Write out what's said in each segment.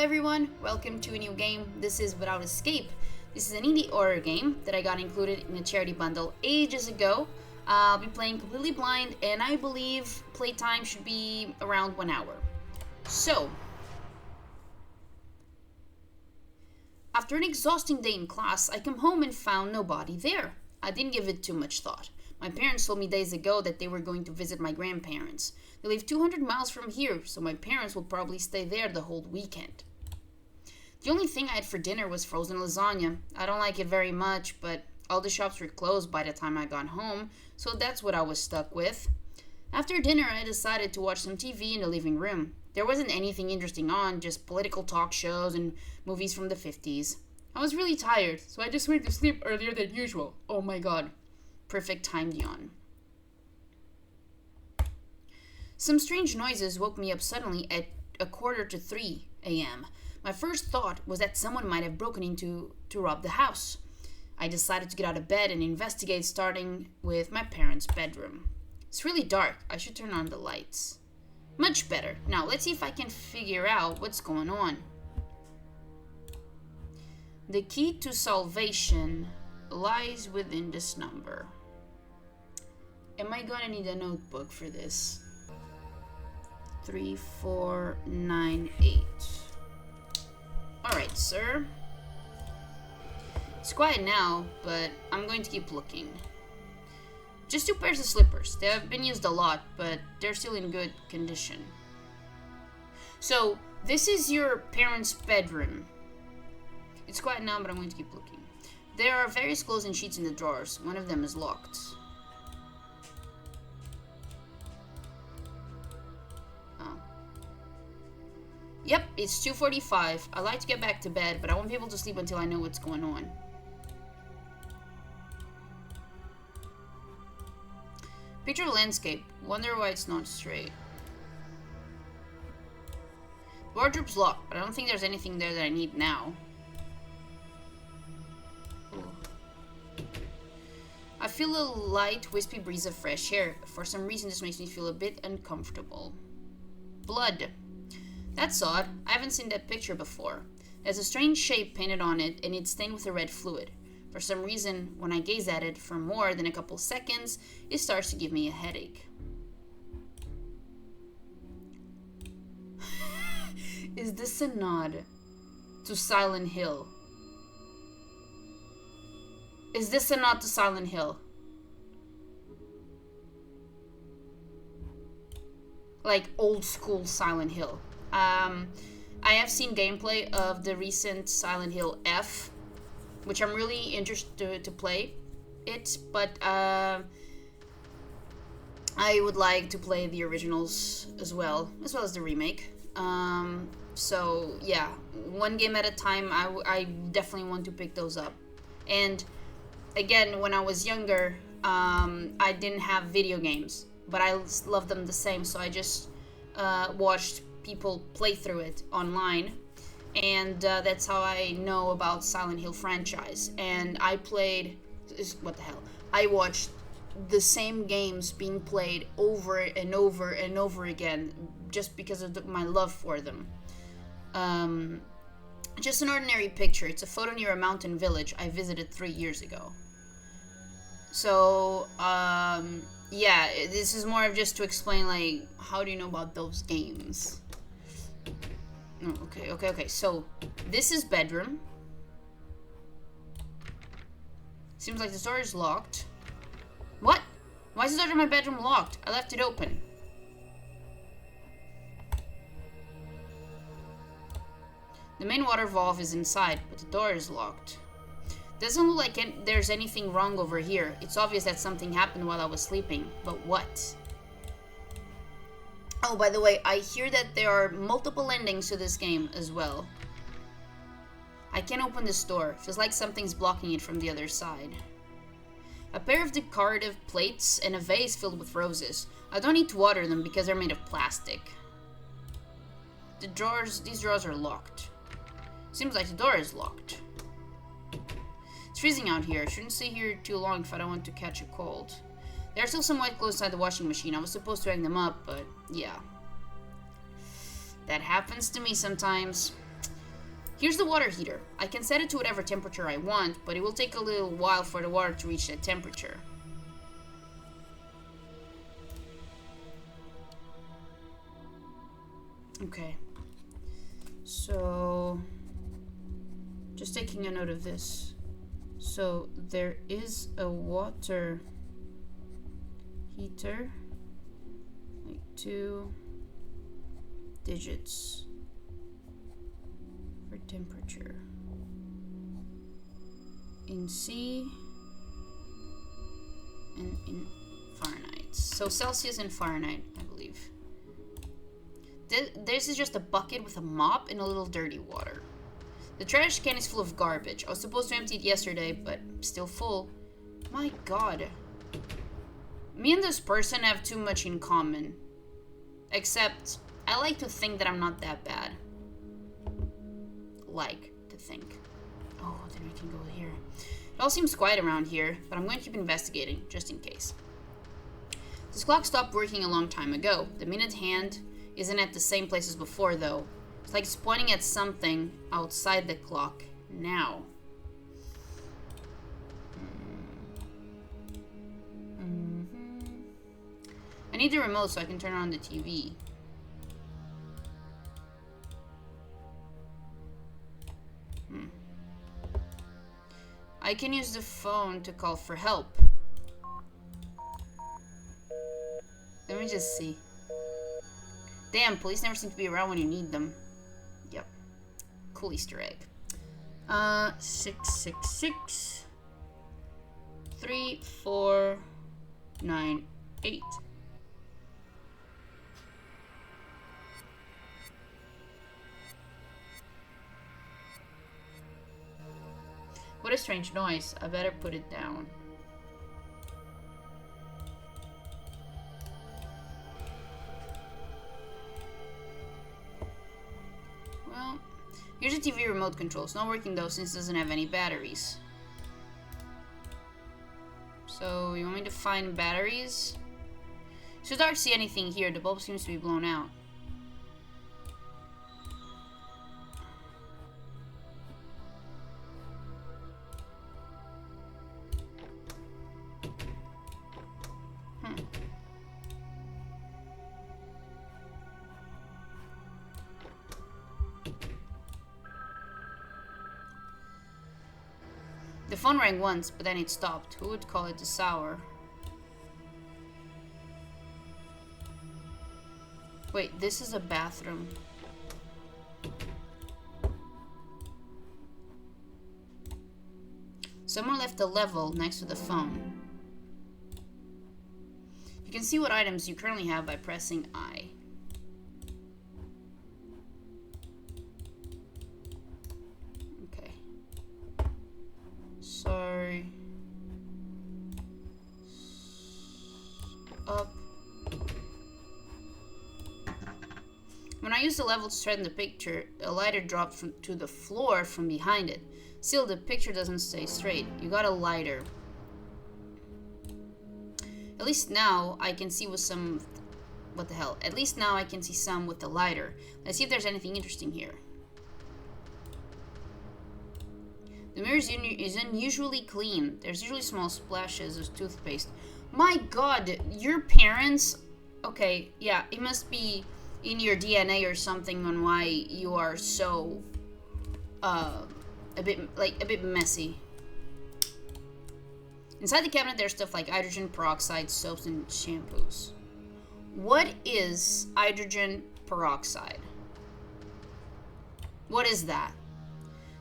everyone, welcome to a new game. This is Without Escape. This is an indie horror game that I got included in a charity bundle ages ago. I'll be playing completely blind, and I believe playtime should be around 1 hour. So, after an exhausting day in class, I come home and found nobody there. I didn't give it too much thought. My parents told me days ago that they were going to visit my grandparents. They live 200 miles from here, so my parents will probably stay there the whole weekend. The only thing I had for dinner was frozen lasagna. I don't like it very much, but all the shops were closed by the time I got home, so that's what I was stuck with. After dinner, I decided to watch some TV in the living room. There wasn't anything interesting on, just political talk shows and movies from the 50s. I was really tired, so I just went to sleep earlier than usual. Oh my god. Perfect timed yawn. Some strange noises woke me up suddenly at 2:45 a.m. My first thought was that someone might have broken into to rob the house. I decided to get out of bed and investigate, starting with my parents' bedroom. It's really dark. I should turn on the lights. Much better. Now let's see if I can figure out what's going on. The key to salvation lies within this number. Am I gonna need a notebook for this? 3498. Alright, sir. It's quiet now, but I'm going to keep looking. Just 2 pairs of slippers. They have been used a lot, but they're still in good condition. So, this is your parents' bedroom. It's quiet now, but I'm going to keep looking. There are various clothes and sheets in the drawers. One of them is locked. Yep, it's 2:45. I like to get back to bed, but I won't be able to sleep until I know what's going on. Picture of landscape. Wonder why it's not straight. Wardrobe's locked, but I don't think there's anything there that I need now. Ooh. I feel a light, wispy breeze of fresh air. For some reason, this makes me feel a bit uncomfortable. Blood. That's odd. I haven't seen that picture before. There's a strange shape painted on it, and it's stained with a red fluid. For some reason, when I gaze at it for more than a couple seconds, it starts to give me a headache. Is this a nod to Silent Hill? Is this a nod to Silent Hill? Like old school Silent Hill. I have seen gameplay of the recent Silent Hill F, which I'm really interested to play it, but I would like to play the originals as well as the remake. So yeah, one game at a time. I definitely want to pick those up. And again, when I was younger, I didn't have video games, but I loved them the same, so I just watched people play through it online, and that's how I know about Silent Hill franchise. And I played, what the hell, I watched the same games being played over and over and over again just because of my love for them. Just an ordinary picture. It's a photo near a mountain village I visited 3 years ago. So yeah, this is more of just to explain, like, how do you know about those games? Oh, okay. So, this is bedroom. Seems like the door is locked. What? Why is the door to my bedroom locked? I left it open. The main water valve is inside, but the door is locked. Doesn't look like there's anything wrong over here. It's obvious that something happened while I was sleeping, but what? Oh, by the way, I hear that there are multiple endings to this game as well. I can't open this door. Feels like something's blocking it from the other side. A pair of decorative plates and a vase filled with roses. I don't need to water them because they're made of plastic. These drawers are locked. Seems like the door is locked. It's freezing out here. I shouldn't stay here too long if I don't want to catch a cold. There are still some white clothes inside the washing machine. I was supposed to hang them up, but yeah. That happens to me sometimes. Here's the water heater. I can set it to whatever temperature I want, but it will take a little while for the water to reach that temperature. Okay. So, just taking a note of this. So, there is a water heater, like 2 digits for temperature in C and in Fahrenheit. So Celsius and Fahrenheit, I believe. This is just a bucket with a mop and a little dirty water. The trash can is full of garbage. I was supposed to empty it yesterday, but still full. My god. Me and this person have too much in common. Except, I like to think that I'm not that bad. Like to think. Oh, then we can go here. It all seems quiet around here, but I'm going to keep investigating, just in case. This clock stopped working a long time ago. The minute hand isn't at the same place as before, though. It's like it's pointing at something outside the clock now. I need the remote so I can turn on the TV. I can use the phone to call for help. Let me just see. Damn, police never seem to be around when you need them. Yep. Cool Easter egg. 666 3498. What a strange noise. I better put it down. Well, here's a TV remote control. It's not working though since it doesn't have any batteries. So, you want me to find batteries? It's too dark to see anything here. The bulb seems to be blown out. The phone rang once, but then it stopped. Who would call it this hour? Wait, this is a bathroom. Someone left a level next to the phone. You can see what items you currently have by pressing I. Sorry. Up. When I used the level to straighten the picture, a lighter dropped to the floor from behind it. Still, the picture doesn't stay straight. You got a lighter. At least now I can see with some... What the hell? At least now I can see some with the lighter. Let's see if there's anything interesting here. The mirror is unusually clean. There's usually small splashes of toothpaste. My god, your parents... Okay, yeah, it must be in your DNA or something on why you are so... a bit messy. Inside the cabinet there's stuff like hydrogen peroxide, soaps, and shampoos. What is hydrogen peroxide? What is that?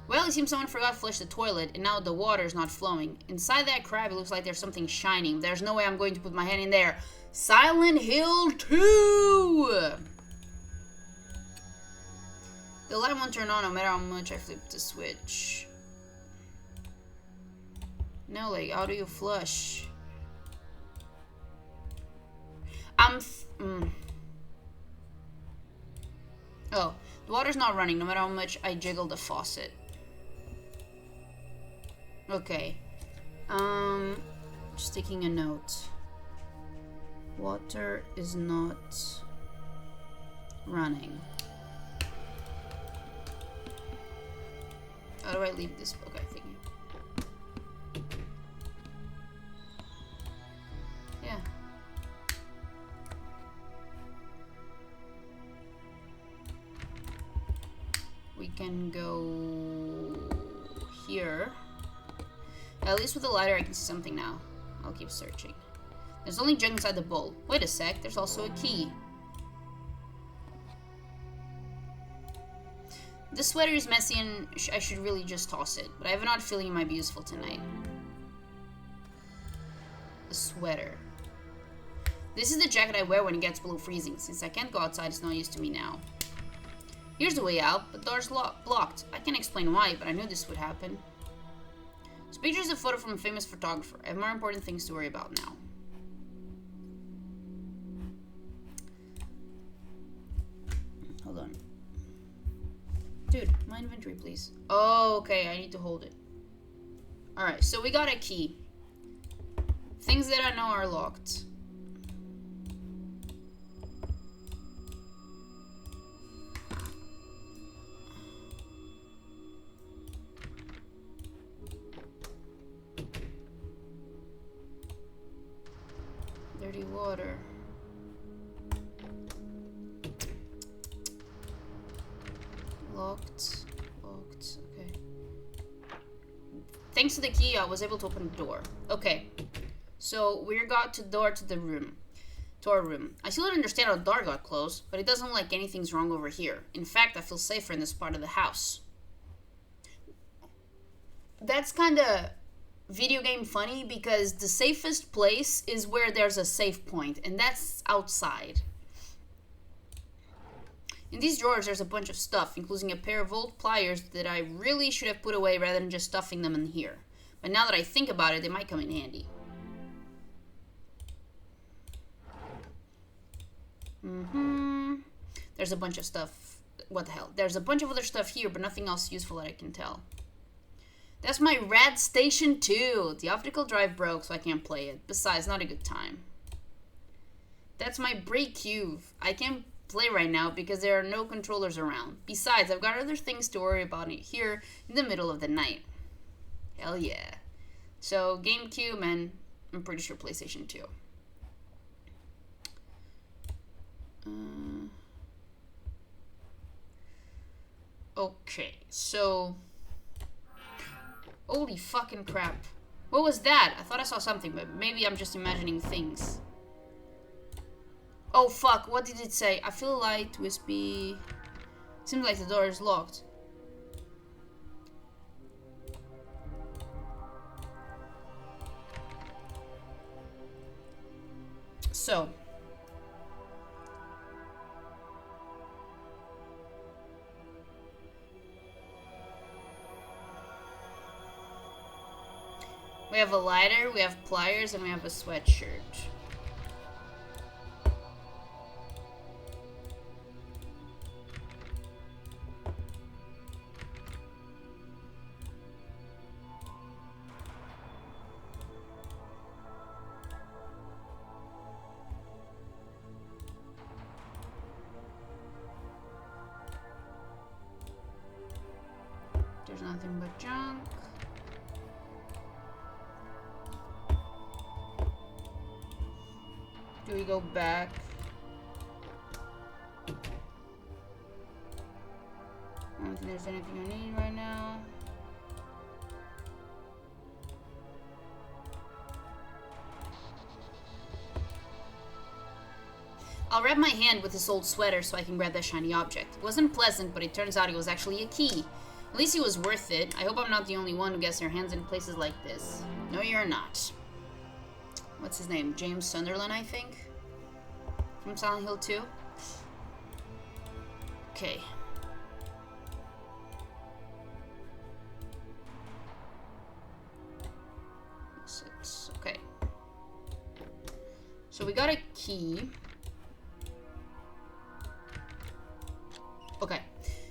Well, it seems someone forgot to flush the toilet, and now the water's not flowing. Inside that crab, it looks like there's something shining. There's no way I'm going to put my hand in there. Silent Hill 2! The light won't turn on no matter how much I flip the switch. No, like, how do you flush? Oh, the water's not running no matter how much I jiggle the faucet. Okay. Just taking a note. Water is not running. How do I leave this? Okay, thank you. Yeah. We can go here. At least with the lighter I can see something now. I'll keep searching. There's only junk inside the bowl. Wait a sec, there's also a key. This sweater is messy and I should really just toss it, but I have an odd feeling it might be useful tonight. The sweater. This is the jacket I wear when it gets below freezing. Since I can't go outside, it's no use to me now. Here's the way out, but the door's blocked. I can't explain why, but I knew this would happen. This picture is a photo from a famous photographer. I have more important things to worry about now. Hold on. Dude, my inventory, please. Oh, okay, I need to hold it. Alright, so we got a key. Things that I know are locked. Dirty water. Locked. Okay. Thanks to the key, I was able to open the door. Okay. So, we got to door to the room. To our room. I still don't understand how the door got closed, but it doesn't look like anything's wrong over here. In fact, I feel safer in this part of the house. That's kinda video game funny because the safest place is where there's a safe point, and that's outside. In these drawers, there's a bunch of stuff, including a pair of old pliers that I really should have put away rather than just stuffing them in here. But now that I think about it, they might come in handy. There's a bunch of stuff. What the hell? There's a bunch of other stuff here, but nothing else useful that I can tell. That's my rad station too. The optical drive broke, so I can't play it. Besides, not a good time. That's my brake cube. I can't play right now because there are no controllers around. Besides, I've got other things to worry about here in the middle of the night. Hell yeah. So, GameCube and I'm pretty sure PlayStation 2. Okay, so... Holy fucking crap. What was that? I thought I saw something, but maybe I'm just imagining things. Oh fuck, what did it say? I feel light, wispy. Seems like the door is locked. So. We have a lighter, we have pliers, and we have a sweatshirt. There's nothing but junk. Do we go back? I don't think there's anything I need right now. I'll wrap my hand with this old sweater so I can grab that shiny object. It wasn't pleasant, but it turns out it was actually a key. At least it was worth it. I hope I'm not the only one who gets their hands in places like this. No, you're not. What's his name? James Sunderland, I think? From Silent Hill 2? Okay. Okay. So we got a key. Okay.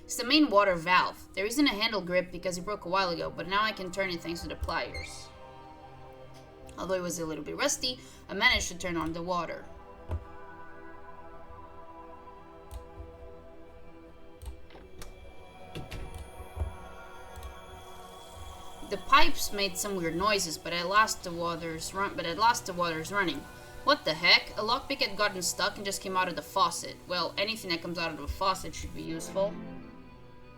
It's the main water valve. There isn't a handle grip because it broke a while ago, but now I can turn it thanks to the pliers. Although it was a little bit rusty, I managed to turn on the water. The pipes made some weird noises, but at last the water's running. What the heck? A lockpick had gotten stuck and just came out of the faucet. Well, anything that comes out of a faucet should be useful.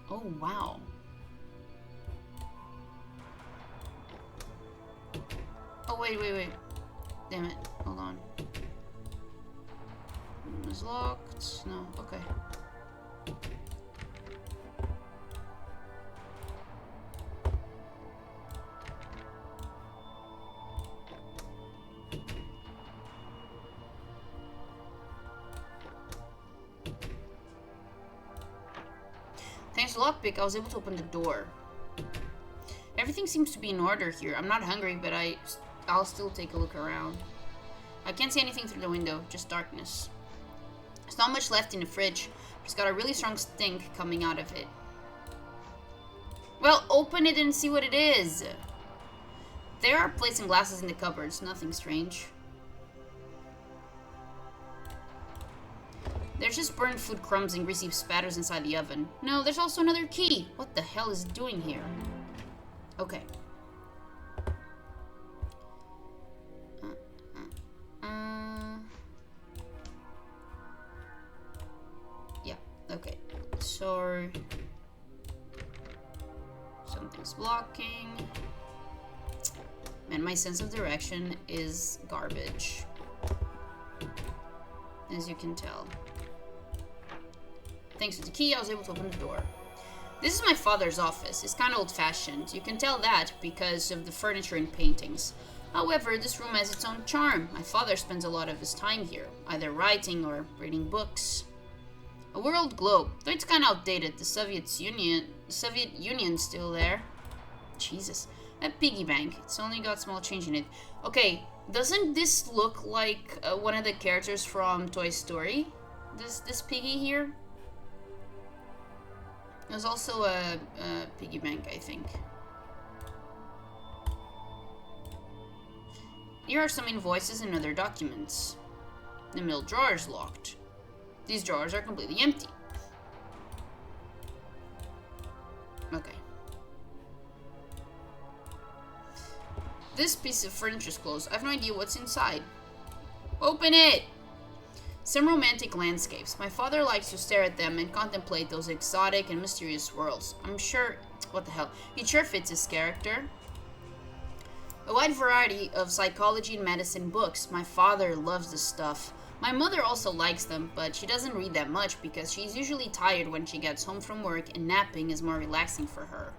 Oh, wow. Oh, wait. Damn it. Hold on. Room is locked. No, okay. Thanks to lockpick, I was able to open the door. Everything seems to be in order here. I'm not hungry, but I'll still take a look around. I can't see anything through the window, just darkness. There's not much left in the fridge. It's got a really strong stink coming out of it. Well, open it and see what it is. There are plates and glasses in the cupboards, nothing strange. There's just burned food crumbs and greasy spatters inside the oven. No, there's also another key. What the hell is it doing here? Okay. Yeah, okay. So something's blocking. Man, my sense of direction is garbage, as you can tell. Thanks to the key, I was able to open the door. This is my father's office. It's kind of old-fashioned. You can tell that because of the furniture and paintings. However, this room has its own charm. My father spends a lot of his time here, either writing or reading books. A world globe, though it's kind of outdated. The Soviet Union's still there. Jesus. A piggy bank. It's only got small change in it. Okay, doesn't this look like one of the characters from Toy Story? This piggy here? There's also a piggy bank, I think. Here are some invoices and other documents. The middle drawer is locked. These drawers are completely empty. Okay. This piece of furniture is closed. I have no idea what's inside. Open it! Some romantic landscapes. My father likes to stare at them and contemplate those exotic and mysterious worlds. I'm sure... What the hell? It sure fits his character. A wide variety of psychology and medicine books. My father loves this stuff. My mother also likes them, but she doesn't read that much because she's usually tired when she gets home from work and napping is more relaxing for her.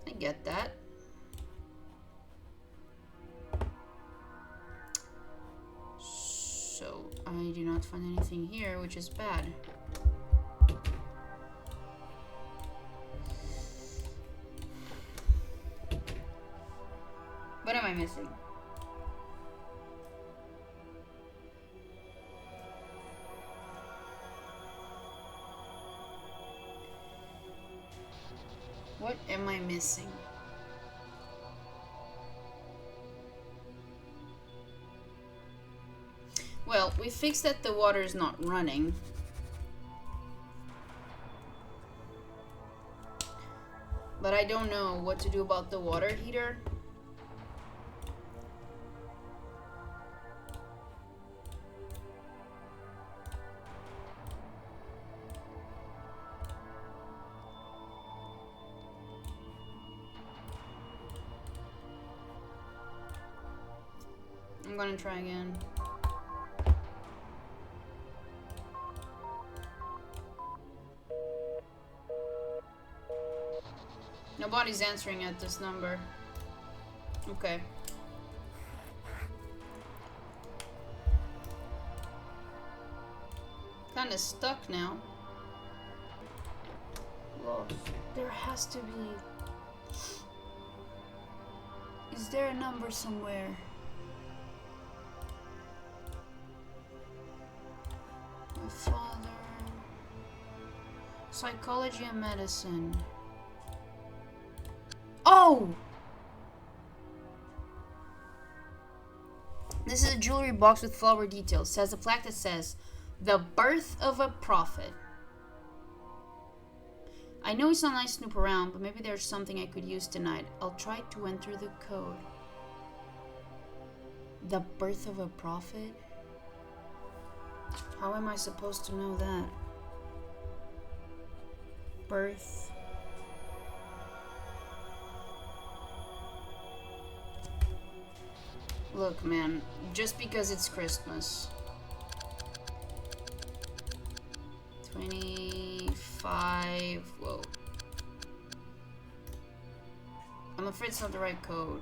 I get that. So, I do not find anything here, which is bad. What am I missing? What am I missing? Well, we fixed that the water is not running. But I don't know what to do about the water heater. I'm gonna try again. Nobody's answering at this number. Okay. Kinda stuck now. Well, there has to be... Is there a number somewhere? My father... Psychology and medicine. Oh! This is a jewelry box with flower details. It has a plaque that says, "The Birth of a Prophet." I know it's not nice to snoop around, but maybe there's something I could use tonight. I'll try to enter the code. The birth of a prophet? How am I supposed to know that? Birth. Look, man, just because it's Christmas. 25. Whoa. I'm afraid it's not the right code.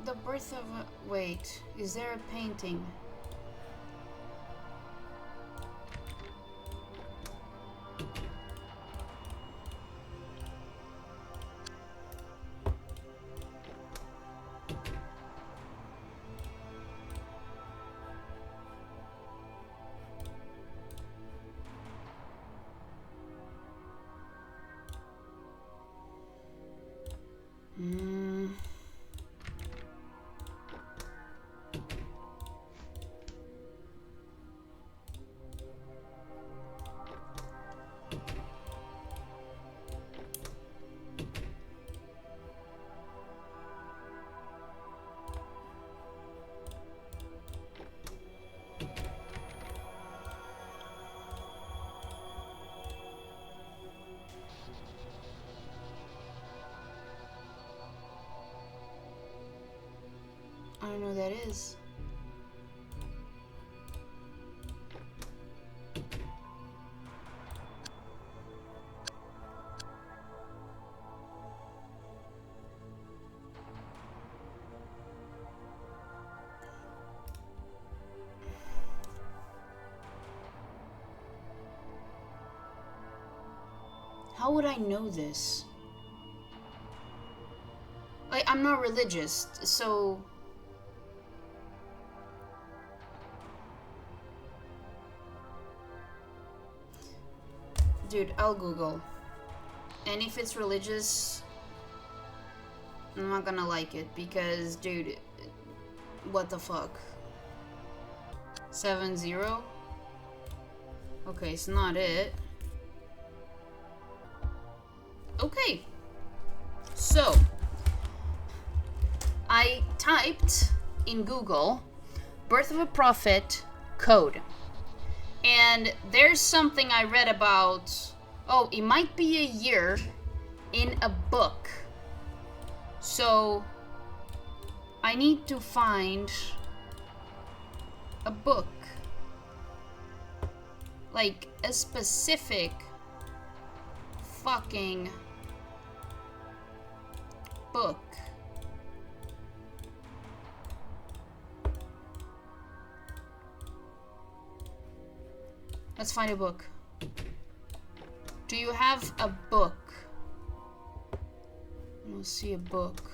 The birth of a... Wait, is there a painting? I don't know who that is. How would I know this? I'm not religious, so... Dude, I'll Google. And if it's religious, I'm not gonna like it because, dude, what the fuck? 70? Okay, it's not it. Okay. So, I typed in Google, birth of a prophet code. And there's something I read about, oh, it might be a year in a book. So, I need to find a book. Like, a specific fucking book. Let's find a book. Do you have a book? I don't see a book.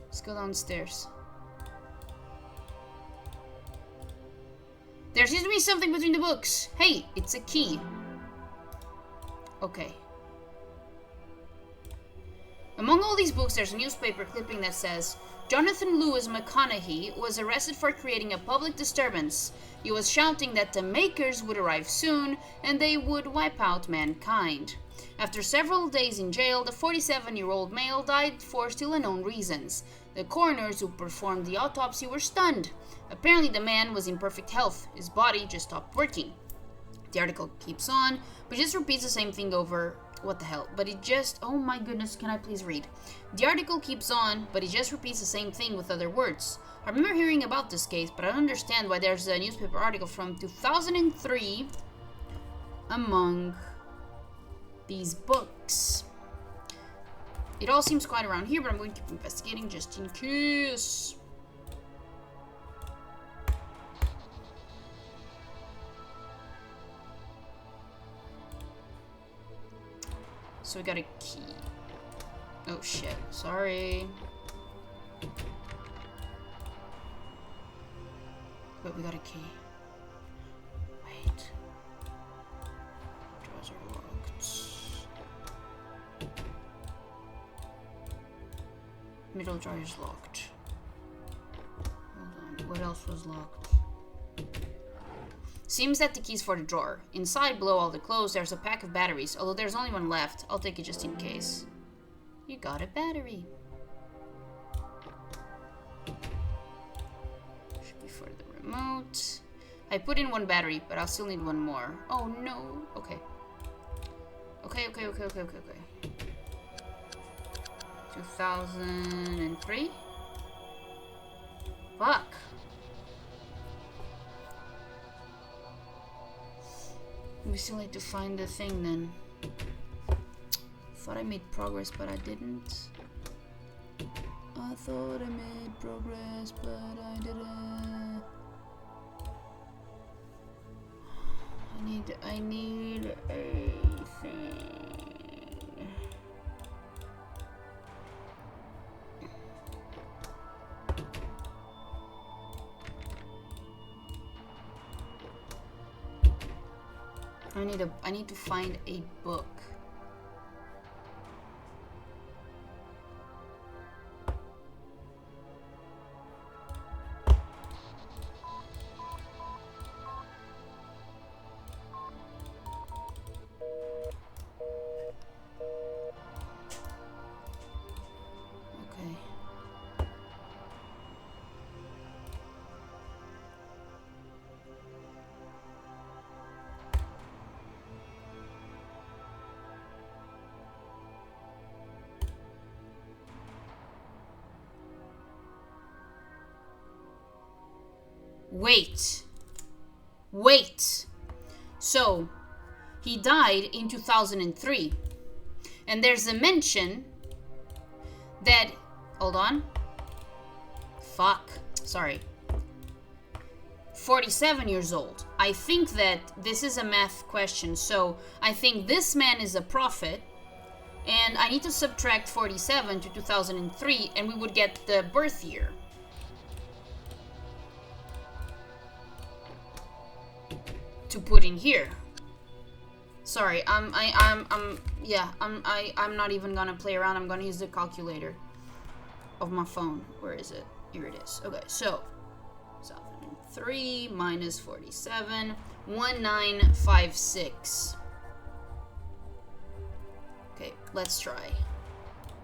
Let's go downstairs. There seems to be something between the books. Hey, it's a key. Okay. Among all these books, there's a newspaper clipping that says, Jonathan Lewis McConaughey was arrested for creating a public disturbance. He was shouting that the makers would arrive soon and they would wipe out mankind. After several days in jail, the 47-year-old male died for still unknown reasons. The coroners who performed the autopsy were stunned. Apparently the man was in perfect health. His body just stopped working. The article keeps on, but just repeats the same thing over... What the hell? But it just... Oh my goodness, can I please read? The article keeps on, but it just repeats the same thing with other words. I remember hearing about this case, but I don't understand why there's a newspaper article from 2003 among these books. It all seems quiet around here, but I'm going to keep investigating just in case. So we got a key. Oh shit, sorry. But we got a key. Wait. Drawers are locked. Middle drawer is locked. Hold on, what else was locked? Seems that the key's for the drawer. Inside, below all the clothes, there's a pack of batteries. Although there's only one left, I'll take it just in case. You got a battery. Should be for the remote. I put in one battery, but I'll still need one more. Oh no. Okay. Okay. 2003? Fuck. We still need to find the thing then. Thought I made progress, but I didn't. I thought I made progress, but I didn't. I need a thing. I need to find a book. Okay. Wait. So, he died in 2003. And there's a mention that... Hold on. Fuck. Sorry. 47 years old. I think that this is a math question. So, I think this man is a prophet. And I need to subtract 47 to 2003. And we would get the birth year. To put in here. Sorry, I'm not even gonna play around. I'm gonna use the calculator of my phone. Where is it? Here it is. Okay, so 3 minus 47, 1956. Okay, let's try.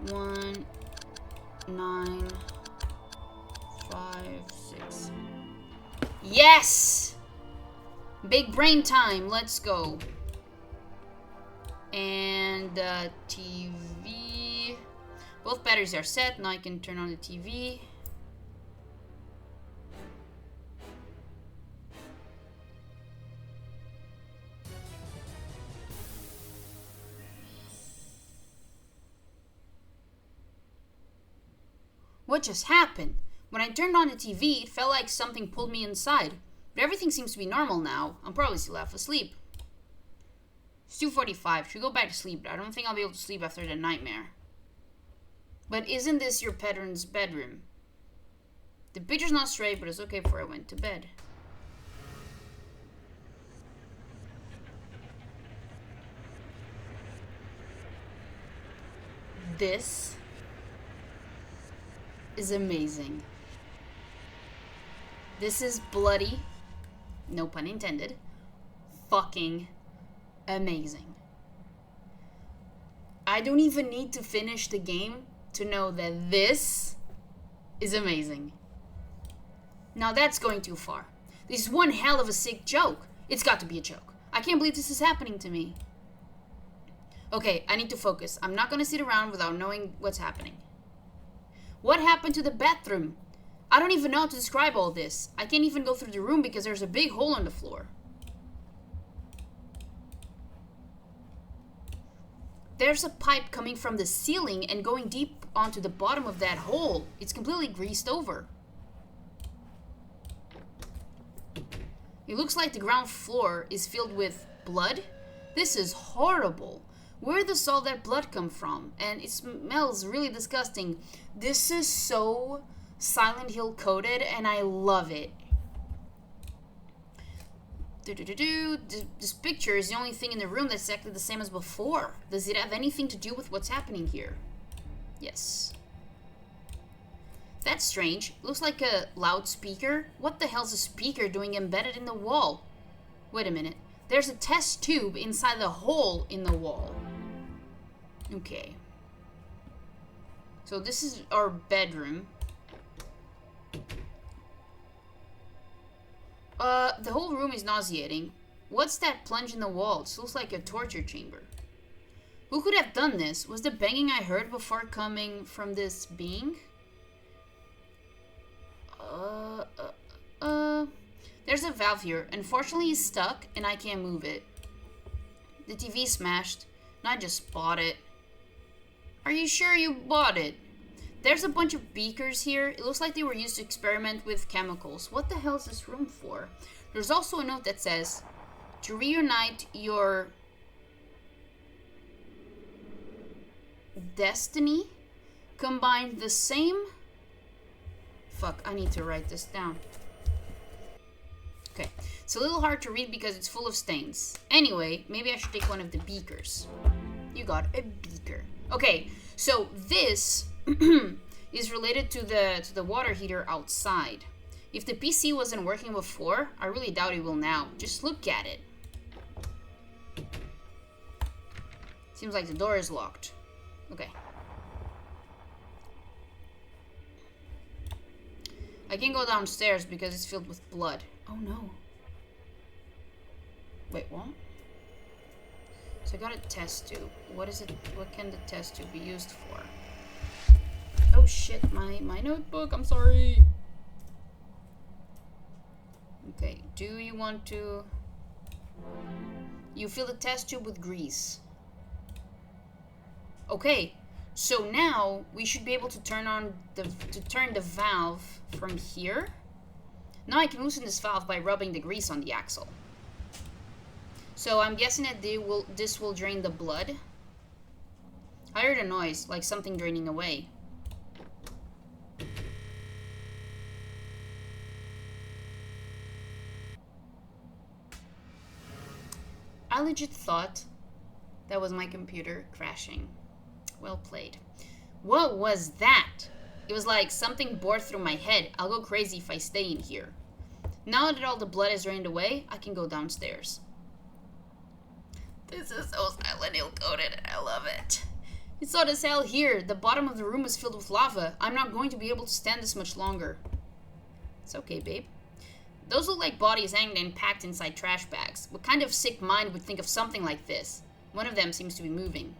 1956. Yes! Big brain time, let's go. And TV. Both batteries are set. Now I can turn on the TV. What just happened? When I turned on the TV, it felt like something pulled me inside. But everything seems to be normal now. I'm probably still half asleep. It's 2:45. Should go back to sleep, but I don't think I'll be able to sleep after the nightmare. But isn't this your pattern's bedroom? The picture's not straight, but it's okay before I went to bed. This is amazing. This is bloody. No pun intended. Fucking amazing. I don't even need to finish the game to know that this is amazing. Now that's going too far. This is one hell of a sick joke. It's got to be a joke. I can't believe this is happening to me. Okay, I need to focus. I'm not gonna sit around without knowing what's happening. What happened to the bathroom? I don't even know how to describe all this. I can't even go through the room because there's a big hole in the floor. There's a pipe coming from the ceiling and going deep onto the bottom of that hole. It's completely greased over. It looks like the ground floor is filled with blood. This is horrible. Where does all that blood come from? And it smells really disgusting. This is so Silent Hill coded, and I love it. This picture is the only thing in the room that's exactly the same as before. Does it have anything to do with what's happening here? Yes. That's strange. Looks like a loudspeaker. What the hell's a speaker doing embedded in the wall? Wait a minute. There's a test tube inside the hole in the wall. Okay. So this is our bedroom. The whole room is nauseating. What's that plunge in the wall? It looks like a torture chamber. Who could have done this? Was the banging I heard before coming from this being? There's a valve here. Unfortunately, it's stuck and I can't move it. The TV smashed and I just bought it. Are you sure you bought it? There's a bunch of beakers here. It looks like they were used to experiment with chemicals. What the hell is this room for? There's also a note that says, to reunite your destiny, combine the same... Fuck, I need to write this down. Okay, it's a little hard to read because it's full of stains. Anyway, maybe I should take one of the beakers. You got a beaker. Okay, so this is related to the water heater outside. If the PC wasn't working before, I really doubt it will now. Just look at it. Seems like the door is locked. Okay. I can't go downstairs because it's filled with blood. Oh no. Wait, what? So I got a test tube. What is it? What can the test tube be used for? Oh shit, my notebook. I'm sorry. Okay, do you want to... You fill the test tube with grease. Okay, so now we should be able to turn the valve from here. Now I can loosen this valve by rubbing the grease on the axle. So I'm guessing that this will drain the blood. I heard a noise, like something draining away. I legit thought that was my computer crashing. Well played. What was that? It was like something bored through my head. I'll go crazy if I stay in here. Now that all the blood is drained away, I can go downstairs. This is so Silent Hill coded and I love it. It's hot as hell here. The bottom of the room is filled with lava. I'm not going to be able to stand this much longer. It's okay, babe. Those look like bodies hanged and packed inside trash bags. What kind of sick mind would think of something like this? One of them seems to be moving.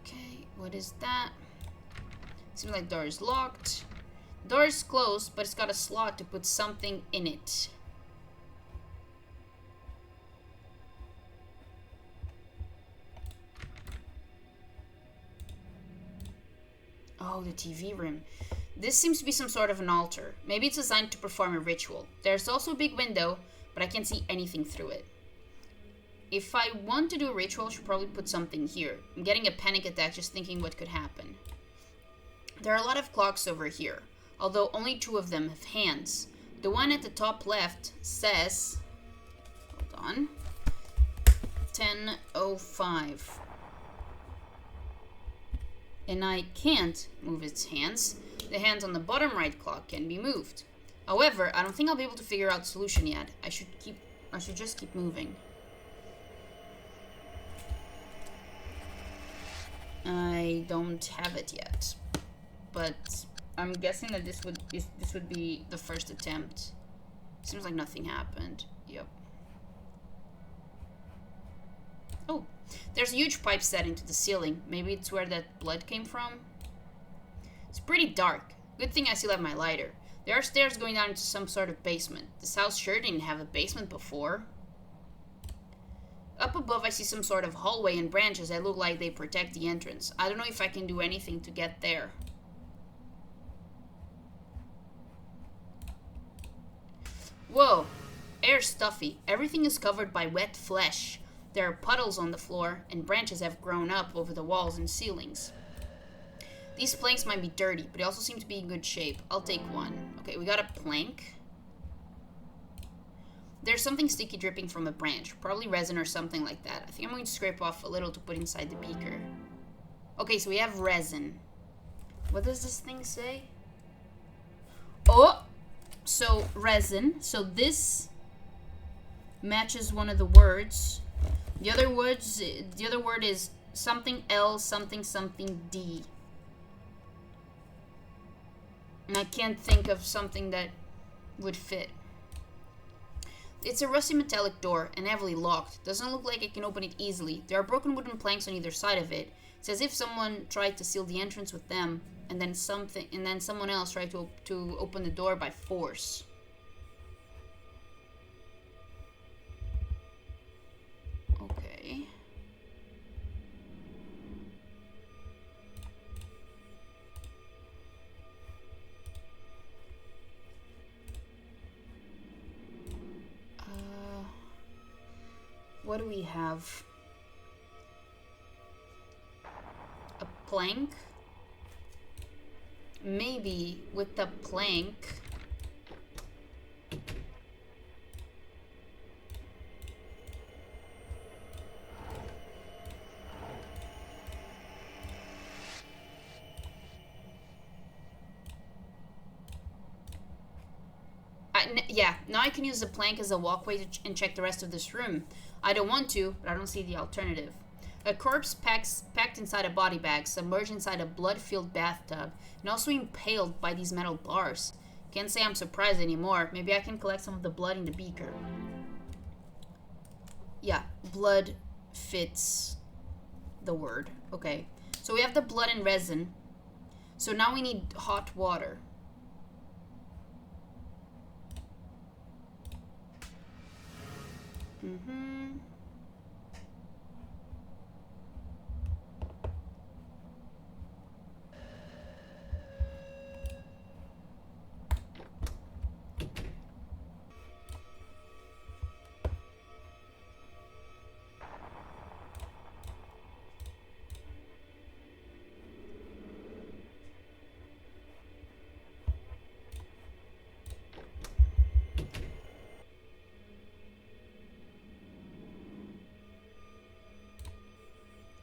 Okay, what is that? Seems like door is locked. Door is closed, but it's got a slot to put something in it. Oh, the TV room. This seems to be some sort of an altar. Maybe it's designed to perform a ritual. There's also a big window, but I can't see anything through it. If I want to do a ritual, I should probably put something here. I'm getting a panic attack just thinking what could happen. There are a lot of clocks over here, although only 2 of them have hands. The one at the top left says... Hold on. 10:05. And I can't move its hands. The hands on the bottom right clock can be moved. However, I don't think I'll be able to figure out the solution yet. I should just keep moving. I don't have it yet, but I'm guessing that this would be the first attempt. Seems like nothing happened. Yep. Oh, there's a huge pipe set into the ceiling. Maybe it's where that blood came from. It's pretty dark. Good thing I still have my lighter. There are stairs going down into some sort of basement. This house sure didn't have a basement before. Up above I see some sort of hallway and branches that look like they protect the entrance. I don't know if I can do anything to get there. Whoa. air's stuffy. Everything is covered by wet flesh. There are puddles on the floor, and branches have grown up over the walls and ceilings. These planks might be dirty, but they also seem to be in good shape. I'll take one. Okay, we got a plank. There's something sticky dripping from a branch. Probably resin or something like that. I think I'm going to scrape off a little to put inside the beaker. Okay, so we have resin. What does this thing say? Oh! So, resin. So this matches one of the words. The other word is something L, something, something D. And I can't think of something that would fit. It's a rusty metallic door and heavily locked. Doesn't look like I can open it easily. There are broken wooden planks on either side of it. It's as if someone tried to seal the entrance with them, and then someone else tried to open the door by force. Okay. What do we have? A plank? Maybe with the plank. Yeah, now I can use the plank as a walkway and check the rest of this room. I don't want to, but I don't see the alternative. A corpse packed inside a body bag, submerged inside a blood-filled bathtub, and also impaled by these metal bars. Can't say I'm surprised anymore. Maybe I can collect some of the blood in the beaker. Yeah, blood fits the word. Okay, so we have the blood and resin. So now we need hot water.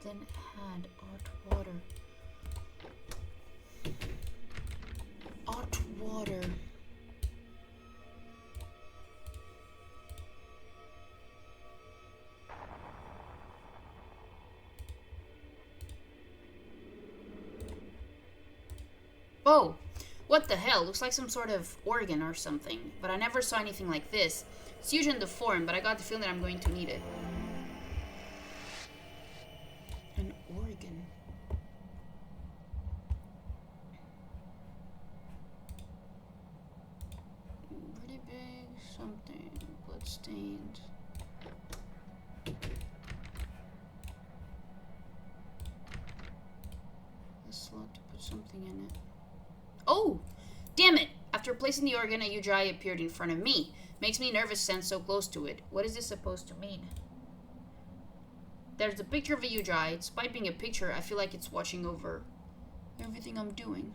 Then add hot water. Hot water. Oh, what the hell? Looks like some sort of organ or something. But I never saw anything like this. It's huge in the form, but I got the feeling that I'm going to need it. An organ. Pretty big, something. Bloodstained. A slot to put something in it. Oh! Damn it! After placing the organ, a huge eye appeared in front of me. Makes me nervous to stand so close to it. What is this supposed to mean? There's a picture of a huge eye. Despite being a picture, I feel like it's watching over everything I'm doing.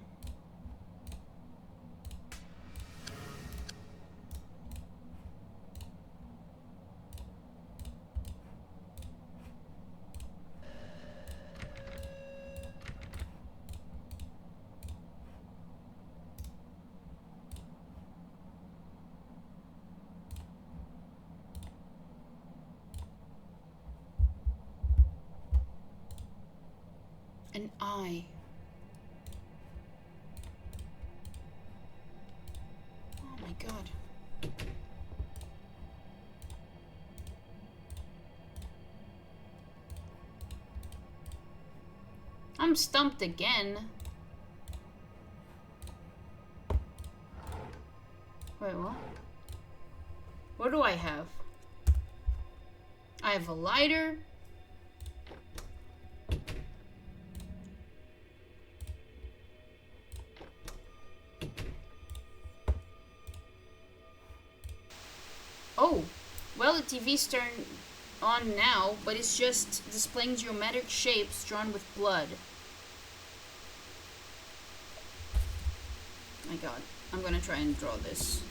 An eye. Oh my god. I'm stumped again. Wait, what? What do I have? I have a lighter. Oh, well, the TV's turned on now, but it's just displaying geometric shapes drawn with blood. My god, I'm gonna try and draw this.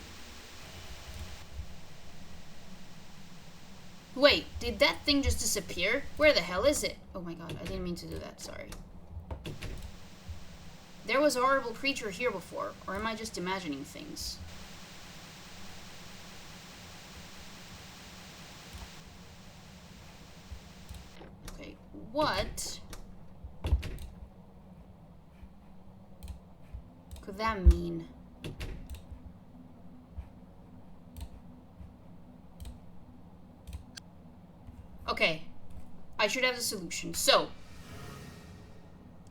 Wait, did that thing just disappear? Where the hell is it? Oh my god, I didn't mean to do that, sorry. There was a horrible creature here before, or am I just imagining things? Okay, what could that mean? Okay, I should have the solution. So,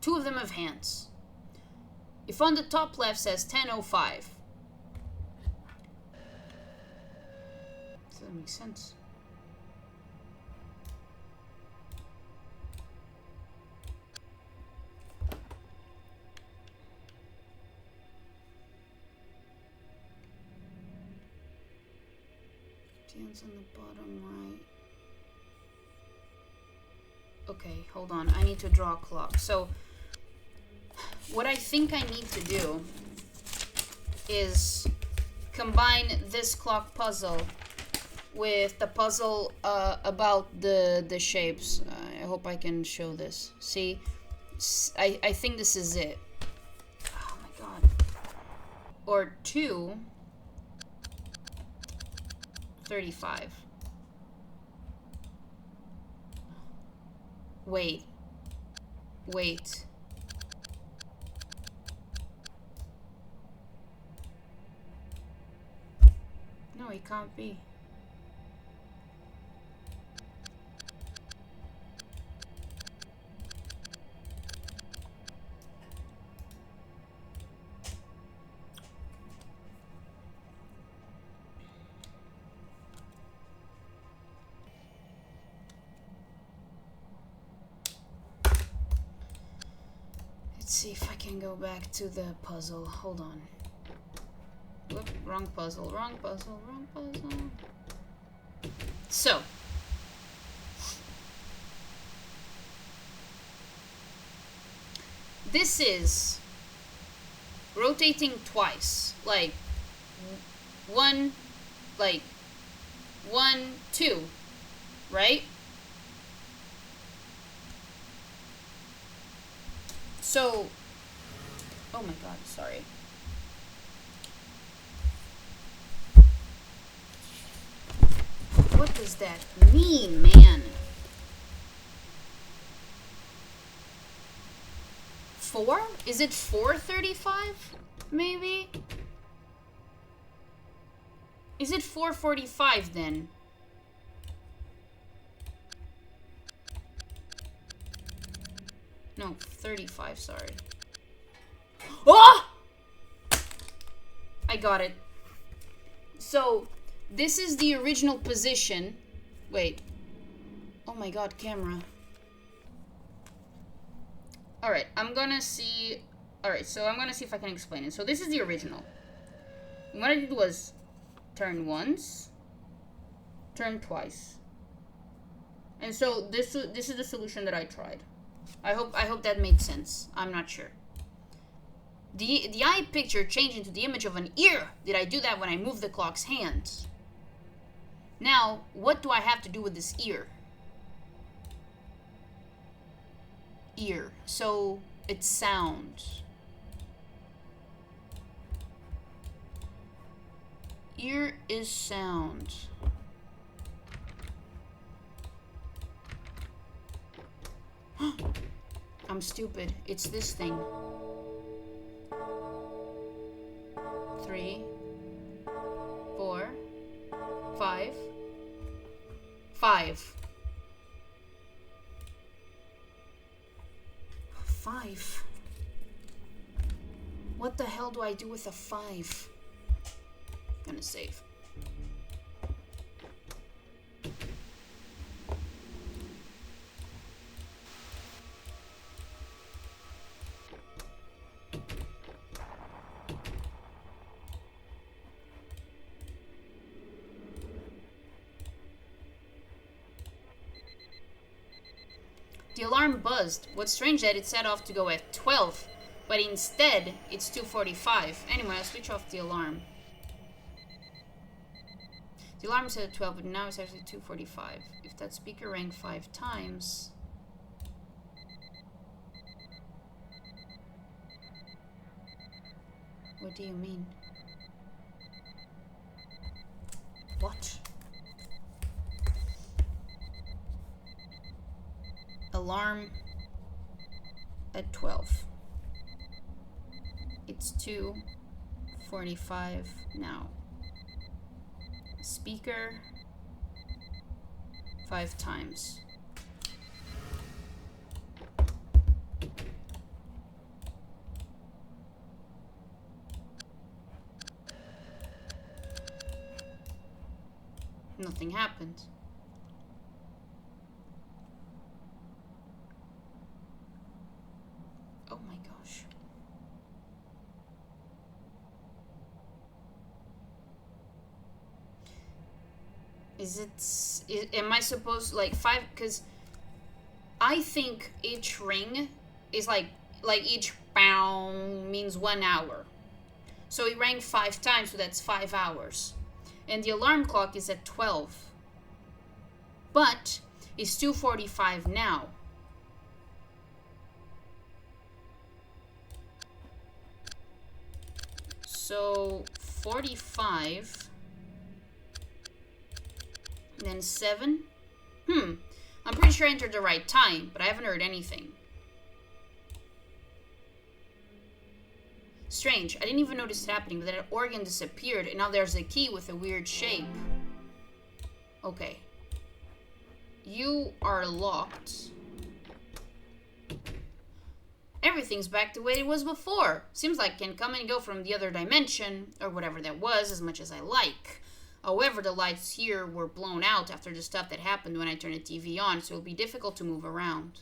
two of them have hands. If on the top left says 10:05, does that make sense? Hands on the bottom right. Okay, hold on. I need to draw a clock. So, what I think I need to do is combine this clock puzzle with the puzzle about the shapes. I hope I can show this. See? I think this is it. Oh my god. Or 2:35. Wait. No, it can't be. Let's see if I can go back to the puzzle. Hold on. Whoop, wrong puzzle. So. This is rotating twice. Like, 1, 2, right? So, oh my god, sorry. What does that mean, man? 4? Is it 4:35? Maybe? Is it 4:45 then? No, 35, sorry. Oh! I got it. So, this is the original position. Wait. Oh my god, camera. Alright, I'm gonna see... Alright, so I'm gonna see if I can explain it. So this is the original. And what I did was turn once, turn twice. And so this is the solution that I tried. I hope that made sense. I'm not sure. The eye picture changed into the image of an ear. Did I do that when I moved the clock's hands? Now, what do I have to do with this ear? Ear. So, it's sound. Ear is sound. I'm stupid. It's this thing. 3, 4, 5. 5. 5. What the hell do I do with a 5? Gonna save. The alarm buzzed. What's strange that it set off to go at 12, but instead it's 2:45. Anyway, I'll switch off the alarm. The alarm said at 12, but now it's actually 2:45. If that speaker rang 5 times... What do you mean? What? Alarm at 12. It's 2:45 now. Speaker 5 times. Nothing happened. Oh my gosh. Am I supposed, like, 5, because I think each ring is like each bound means 1 hour. So it rang 5 times, so that's 5 hours. And the alarm clock is at 12. But it's 2:45 now. So 45, then 7. I'm pretty sure I entered the right time, but I haven't heard anything. Strange, I didn't even notice it happening, but that organ disappeared, and now there's a key with a weird shape. Okay. You are locked. Everything's back the way it was before. Seems like I can come and go from the other dimension, or whatever that was, as much as I like. However, the lights here were blown out after the stuff that happened when I turned the TV on, so it'll be difficult to move around.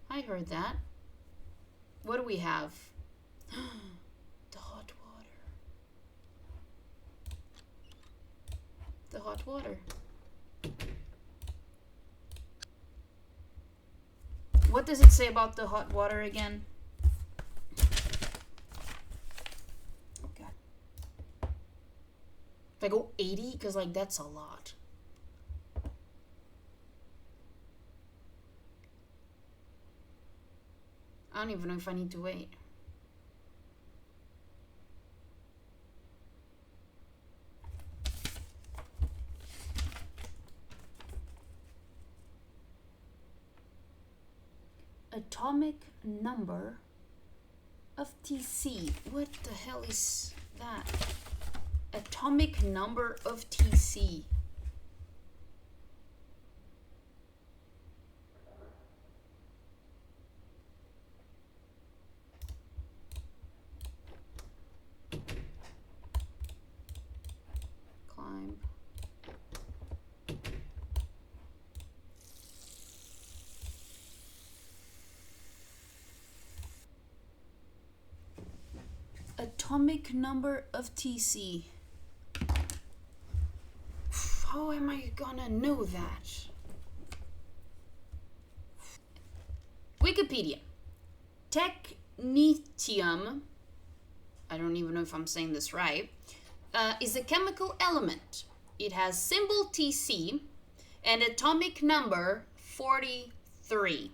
I heard that. What do we have? The hot water. The hot water. What does it say about the hot water again? Oh god. If I go 80, because like that's a lot. I don't even know if I need to wait. Atomic number of TC. What the hell is that? Atomic number of TC. Climb. Atomic number of TC. How am I gonna know that? Wikipedia. Technetium, I don't even know if I'm saying this right, is a chemical element. It has symbol TC and atomic number 43.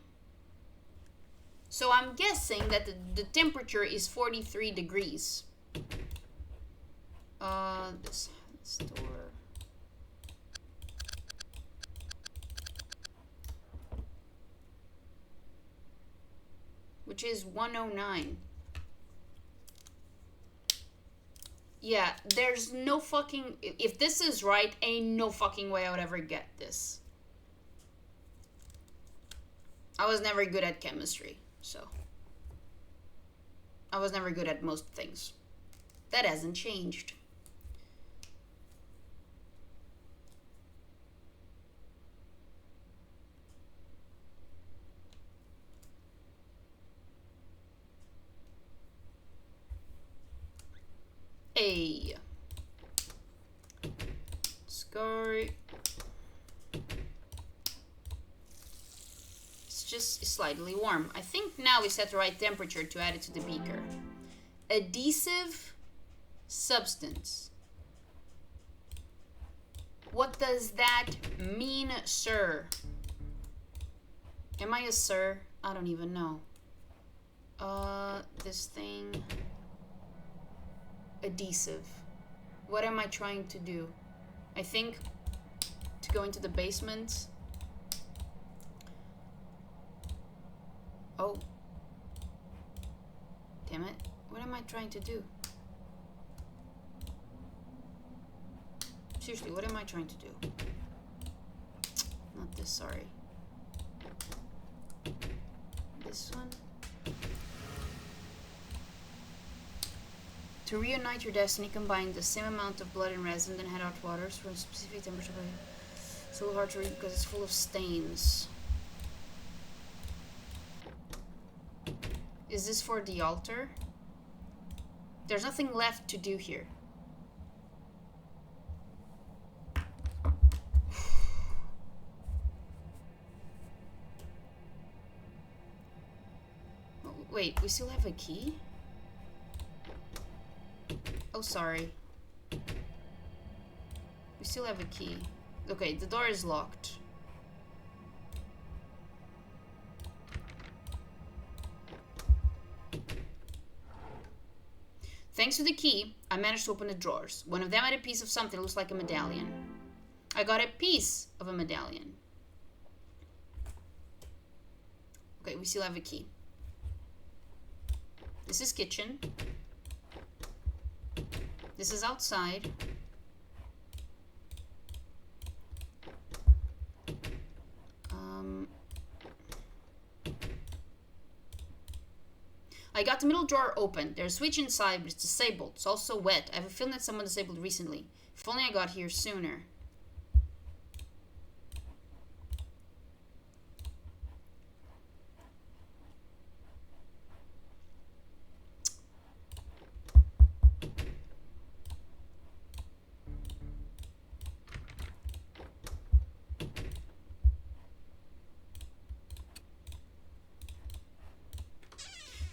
So I'm guessing that the temperature is 43 degrees. This store. Which is 109. Yeah, there's no fucking... If this is right, ain't no fucking way I would ever get this. I was never good at chemistry, so... I was never good at most things. That hasn't changed. Hey. Let's go. Let's just slightly warm. I think now we set the right temperature to add it to the beaker. Adhesive substance. What does that mean, sir? Am I a sir? I don't even know. This thing. Adhesive. What am I trying to do? I think to go into the basement. Oh. Damn it. What am I trying to do? Seriously, what am I trying to do? Not this, sorry. This one. To reunite your destiny, combine the same amount of blood and resin, then head out waters for a specific temperature. It's a little hard to read because it's full of stains. Is this for the altar? There's nothing left to do here. Wait, we still have a key? Oh, sorry. We still have a key. Okay, the door is locked. Thanks to the key, I managed to open the drawers. One of them had a piece of something that looks like a medallion. I got a piece of a medallion. Okay, we still have a key. This is kitchen. This is outside. I got the middle drawer open. There's a switch inside, but it's disabled. It's also wet. I have a feeling that someone disabled recently. If only I got here sooner.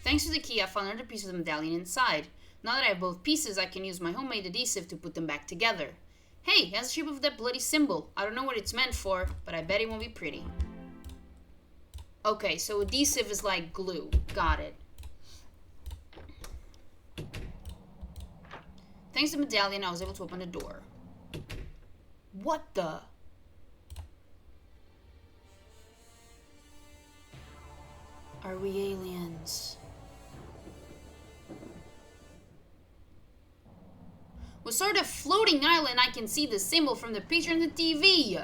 Thanks to the key, I found another piece of the medallion inside. Now that I have both pieces, I can use my homemade adhesive to put them back together. Hey, it has the shape of that bloody symbol. I don't know what it's meant for, but I bet it won't be pretty. Okay, so adhesive is like glue. Got it. Thanks to the medallion, I was able to open the door. What the? Are we aliens? With sort of floating island, I can see the symbol from the picture on the TV.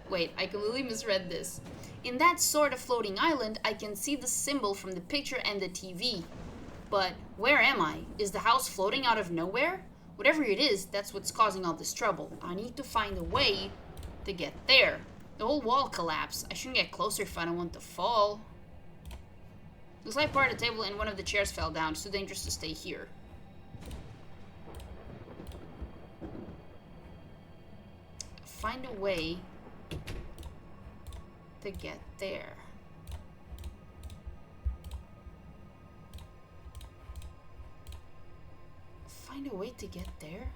Wait, I completely misread this. In that sort of floating island, I can see the symbol from the picture and the TV. But where am I? Is the house floating out of nowhere? Whatever it is, that's what's causing all this trouble. I need to find a way to get there. The whole wall collapsed. I shouldn't get closer if I don't want to fall. Looks like part of the table and one of the chairs fell down. It's too dangerous to stay here. Find a way to get there. Find a way to get there?